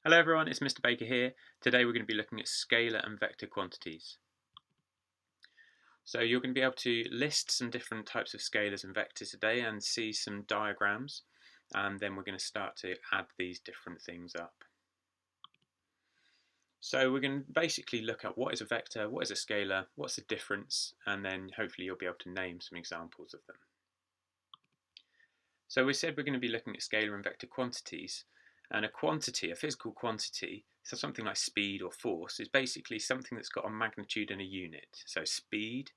Hello everyone, it's Mr. Baker here. Today we're going to be looking at scalar and vector quantities. So you're going to be able to list some different types of scalars and vectors today and see some diagrams, and then we're going to start to add these different things up. So we're going to basically look at what is a vector, what is a scalar, what's the difference, and then hopefully you'll be able to name some examples of them. So we said we're going to be looking at scalar and vector quantities. And a quantity, a physical quantity, so something like speed or force, is basically something that's got a magnitude and a unit. So speed,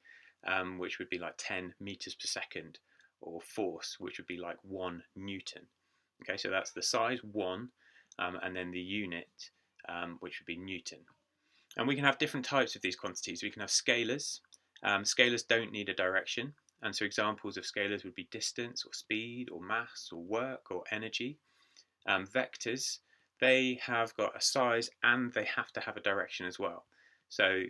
which would be like 10 meters per second, or force, which would be like 1 Newton. Okay, so that's the size 1, and then the unit, which would be Newton. And we can have different types of these quantities. We can have scalars. Scalars don't need a direction, and so examples of scalars would be distance, or speed, or mass, or work, or energy. Vectors, they have got a size and they have to have a direction as well. So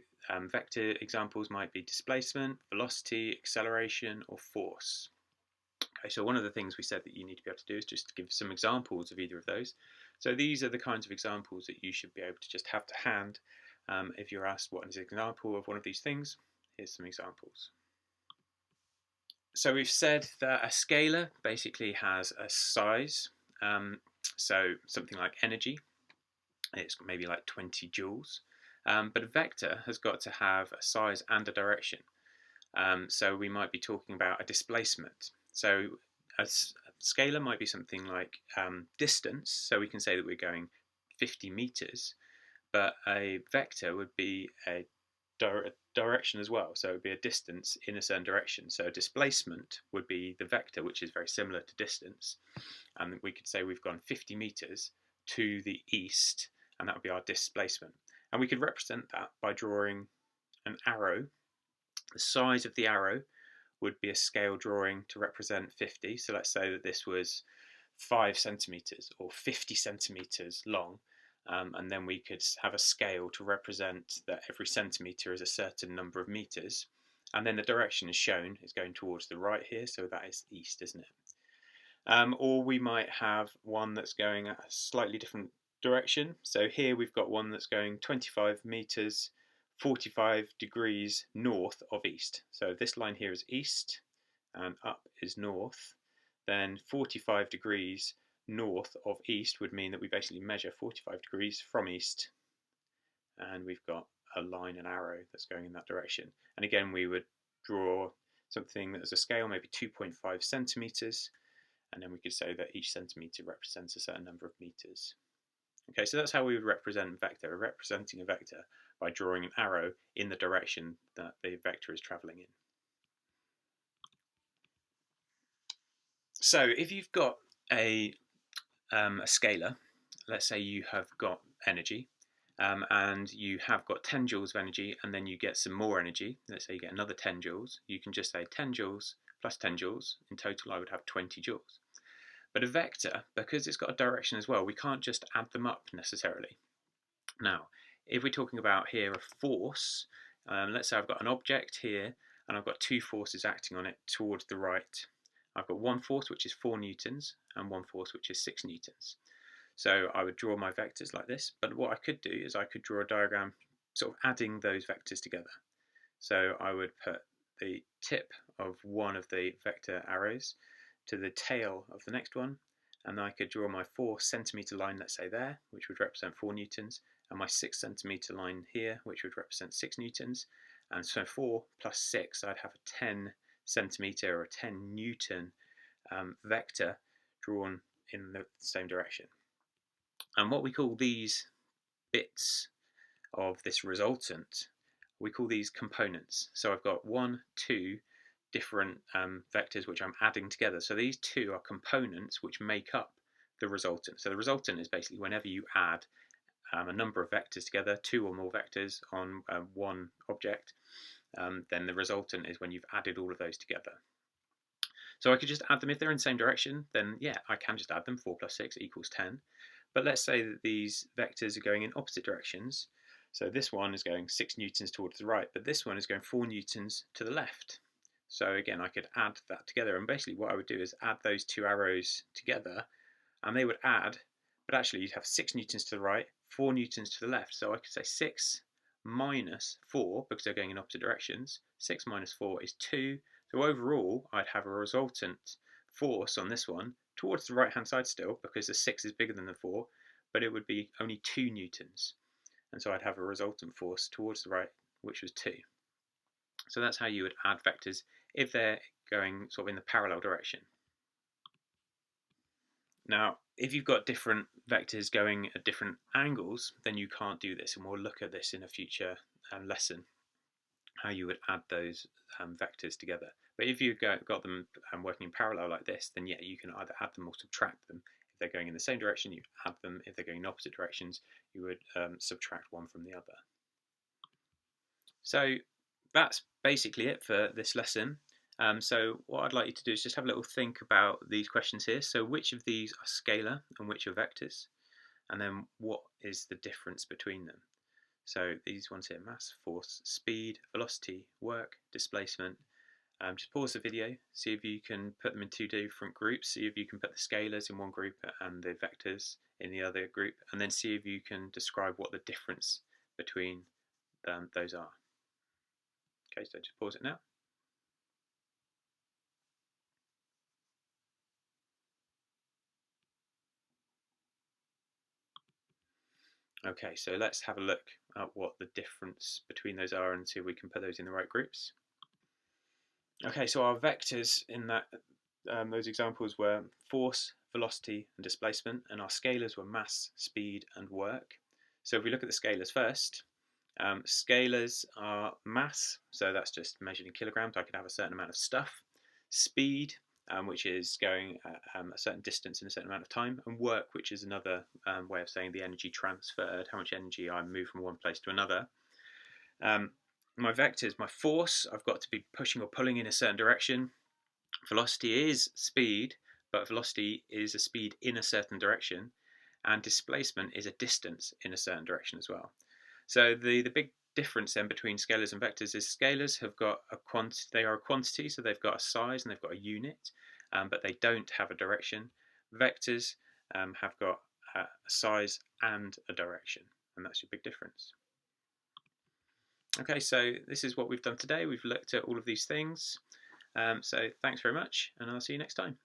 vector examples might be displacement, velocity, acceleration, or force. Okay, so one of the things we said that you need to be able to do is just give some examples of either of those. So these are the kinds of examples that you should be able to just have to hand. If you're asked what is an example of one of these things, here's some examples. So we've said that a scalar basically has a size. So something like energy, it's maybe like 20 joules. But a vector has got to have a size and a direction. So we might be talking about a displacement. So a scalar might be something like distance. So we can say that we're going 50 meters. But a vector would be a direction as well. So it would be a distance in a certain direction. So displacement would be the vector, which is very similar to distance. And we could say we've gone 50 meters to the east, and that would be our displacement. And we could represent that by drawing an arrow. The size of the arrow would be a scale drawing to represent 50. So let's say that this was 5 centimeters or 50 centimeters long. And then we could have a scale to represent that every centimeter is a certain number of meters. And then the direction is shown is going towards the right here, so that is east, isn't it? Or we might have one that's going a slightly different direction. So here we've got one that's going 25 meters, 45 degrees north of east. So this line here is east and up is north. Then 45 degrees north of east would mean that we basically measure 45 degrees from east, and we've got a line and arrow that's going in that direction. And again, we would draw something that is a scale, maybe 2.5 centimeters, and then we could say that each centimeter represents a certain number of meters. Okay, so that's how we would represent a vector. We're representing a vector by drawing an arrow in the direction that the vector is traveling in. So if you've got a scalar, let's say you have got energy, and you have got 10 joules of energy, and then you get some more energy. Let's say you get another 10 joules. You can just say 10 joules plus 10 joules. In total, I would have 20 joules. But a vector, because it's got a direction as well, we can't just add them up necessarily. Now, if we're talking about here a force, let's say I've got an object here, and I've got two forces acting on it towards the right. I've got one force which is 4 newtons and one force which is 6 newtons. So I would draw my vectors like this, but what I could do is I could draw a diagram sort of adding those vectors together. So I would put the tip of one of the vector arrows to the tail of the next one, and I could draw my 4 centimeter line, let's say there, which would represent 4 newtons, and my 6 centimeter line here, which would represent 6 newtons. And so 4 plus 6, I'd have a 10 centimeter or a 10 newton vector drawn in the same direction. And what we call these bits of this resultant, we call these components. So I've got 1, 2 different vectors which I'm adding together. So these two are components which make up the resultant. So the resultant is basically whenever you add a number of vectors together, 2 or more vectors on one object, then the resultant is when you've added all of those together. So I could just add them. If they're in the same direction, then yeah, I can just add them. 4 plus 6 equals 10. But let's say that these vectors are going in opposite directions. So this one is going 6 newtons towards the right, but this one is going 4 newtons to the left. So again, I could add that together. And basically what I would do is add those two arrows together, and they would add, but actually you'd have 6 newtons to the right, 4 newtons to the left. So I could say 6 minus 4, because they're going in opposite directions. 6 minus 4 is 2. So overall, I'd have a resultant force on this one towards the right hand side still, because the 6 is bigger than the 4, but it would be only 2 newtons. And so I'd have a resultant force towards the right, which was 2. So that's how you would add vectors if they're going sort of in the parallel direction. Now, if you've got different vectors going at different angles, then you can't do this, and we'll look at this in a future lesson, how you would add those vectors together. But if you've got them working in parallel like this, then yeah, you can either add them or subtract them. If they're going in the same direction, you add them. If they're going in opposite directions, you would subtract one from the other. So that's basically it for this lesson. So what I'd like you to do is just have a little think about these questions here. So which of these are scalar and which are vectors? And then what is the difference between them? So these ones here, mass, force, speed, velocity, work, displacement. Just pause the video, see if you can put them in 2 different groups, see if you can put the scalars in one group and the vectors in the other group, and then see if you can describe what the difference between those are. Okay, so just pause it now. Okay, so let's have a look at what the difference between those are and see if we can put those in the right groups. Okay, so our vectors in that those examples were force, velocity, and displacement, and our scalars were mass, speed, and work. So if we look at the scalars first, scalars are mass, so that's just measured in kilograms. I can have a certain amount of stuff. Speed, which is going a certain distance in a certain amount of time, and work, which is another way of saying the energy transferred, how much energy I move from one place to another. My vectors, my force, I've got to be pushing or pulling in a certain direction. Velocity is speed, but velocity is a speed in a certain direction, and displacement is a distance in a certain direction as well. So the big difference then between scalars and vectors is scalars have got they are a quantity, so they've got a size and they've got a unit, but they don't have a direction. Vectors have got a size and a direction, and that's your big difference. Okay, so this is what we've done today. We've looked at all of these things. So thanks very much, and I'll see you next time.